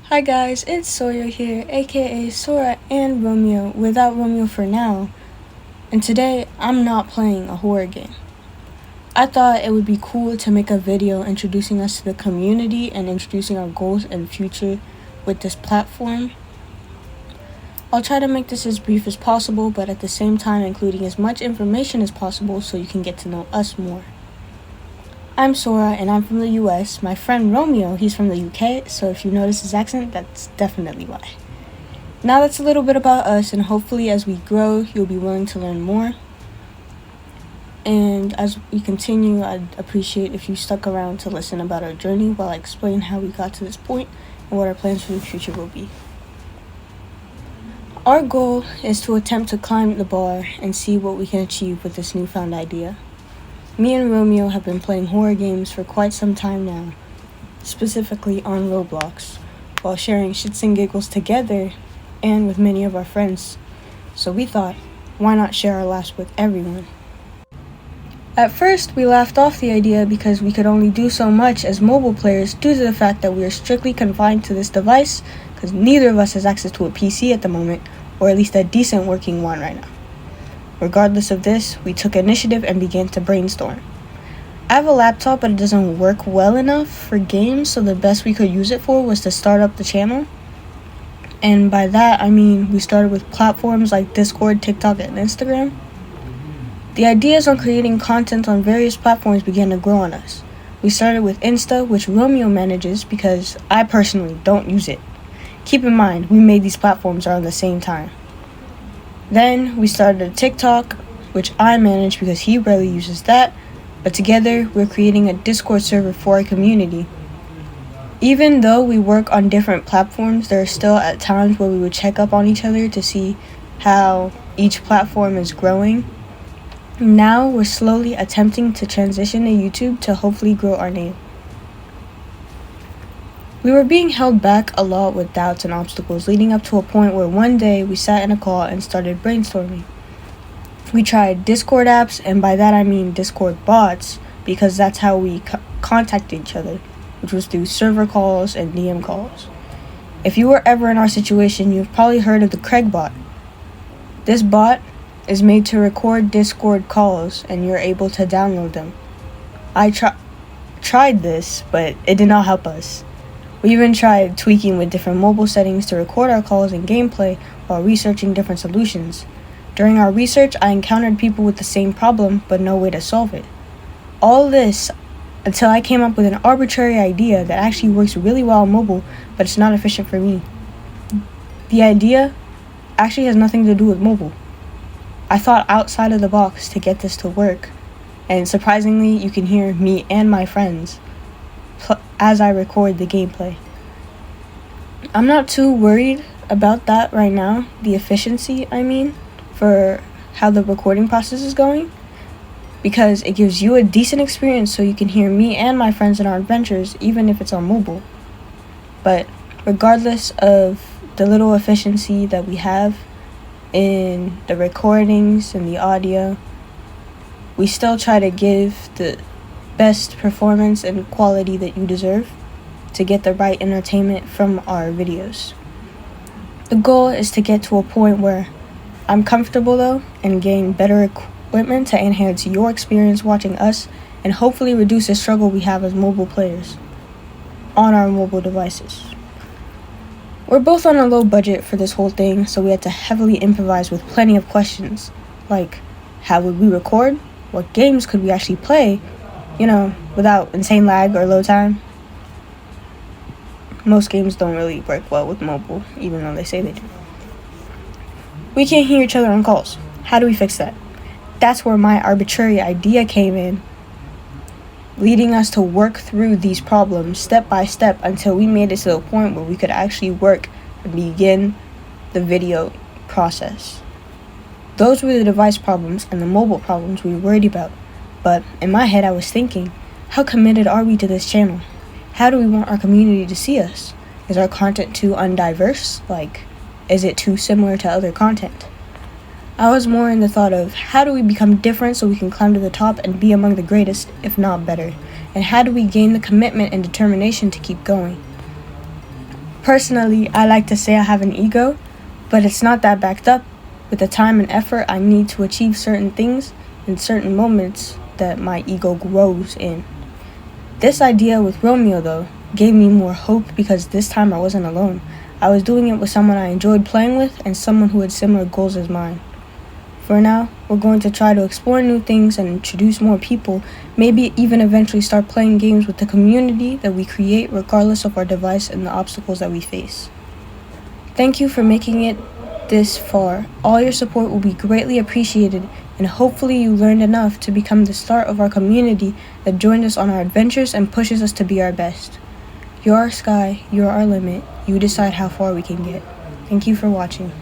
Hi guys, it's Sawyer here, aka Sora and Romeo, without Romeo for now, and today I'm not playing a horror game. I thought it would be cool to make a video introducing us to the community and introducing our goals and future with this platform. I'll try to make this as brief as possible, but at the same time including as much information as possible so you can get to know us more. I'm Sora and I'm from the US. My friend Romeo, he's from the UK, so if you notice his accent, that's definitely why. Now that's a little bit about us, and hopefully as we grow, you'll be willing to learn more. And as we continue, I'd appreciate if you stuck around to listen about our journey while I explain how we got to this point and what our plans for the future will be. Our goal is to attempt to climb the bar and see what we can achieve with this newfound idea. Me and Romeo have been playing horror games for quite some time now, specifically on Roblox, while sharing shits and giggles together and with many of our friends. So we thought, why not share our laughs with everyone? At first, we laughed off the idea because we could only do so much as mobile players due to the fact that we are strictly confined to this device because neither of us has access to a PC at the moment, or at least a decent working one right now. Regardless of this, we took initiative and began to brainstorm. I have a laptop, but it doesn't work well enough for games, so the best we could use it for was to start up the channel. And by that, I mean we started with platforms like Discord, TikTok, and Instagram. The ideas on creating content on various platforms began to grow on us. We started with Insta, which Romeo manages because I personally don't use it. Keep in mind, we made these platforms around the same time. Then we started a TikTok, which I manage because he barely uses that, but together we're creating a Discord server for our community. Even though we work on different platforms, there are still at times where we would check up on each other to see how each platform is growing. Now we're slowly attempting to transition to YouTube to hopefully grow our name. We were being held back a lot with doubts and obstacles, leading up to a point where one day we sat in a call and started brainstorming. We tried Discord apps, and by that I mean Discord bots, because that's how we contacted each other, which was through server calls and DM calls. If you were ever in our situation, you've probably heard of the Craig bot. This bot is made to record Discord calls, and you're able to download them. I tried this, but it did not help us. We even tried tweaking with different mobile settings to record our calls and gameplay while researching different solutions. During our research, I encountered people with the same problem, but no way to solve it. All this until I came up with an arbitrary idea that actually works really well on mobile, but it's not efficient for me. The idea actually has nothing to do with mobile. I thought outside of the box to get this to work, and surprisingly, you can hear me and my friends as I record the gameplay. I'm not too worried about that right now, the efficiency, for how the recording process is going, because it gives you a decent experience so you can hear me and my friends in our adventures, even if it's on mobile. But regardless of the little efficiency that we have in the recordings and the audio, we still try to give the best performance and quality that you deserve to get the right entertainment from our videos. The goal is to get to a point where I'm comfortable though and gain better equipment to enhance your experience watching us and hopefully reduce the struggle we have as mobile players on our mobile devices. We're both on a low budget for this whole thing, so we had to heavily improvise with plenty of questions like how would we record? What games could we actually play? Without insane lag or load time. Most games don't really work well with mobile, even though they say they do. We can't hear each other on calls. How do we fix that? That's where my arbitrary idea came in, leading us to work through these problems step by step until we made it to the point where we could actually work and begin the video process. Those were the device problems and the mobile problems we were worried about. But in my head, I was thinking, how committed are we to this channel? How do we want our community to see us? Is our content too undiverse? Is it too similar to other content? I was more in the thought of, how do we become different so we can climb to the top and be among the greatest, if not better? And how do we gain the commitment and determination to keep going? Personally, I like to say I have an ego, but it's not that backed up with the time and effort I need to achieve certain things in certain moments that my ego grows in. This idea with Romeo, though, gave me more hope because this time I wasn't alone. I was doing it with someone I enjoyed playing with and someone who had similar goals as mine. For now, we're going to try to explore new things and introduce more people, maybe even eventually start playing games with the community that we create regardless of our device and the obstacles that we face. Thank you for making it this far. All your support will be greatly appreciated, and hopefully you learned enough to become the start of our community that joined us on our adventures and pushes us to be our best. You're our sky, you're our limit. You decide how far we can get. Thank you for watching.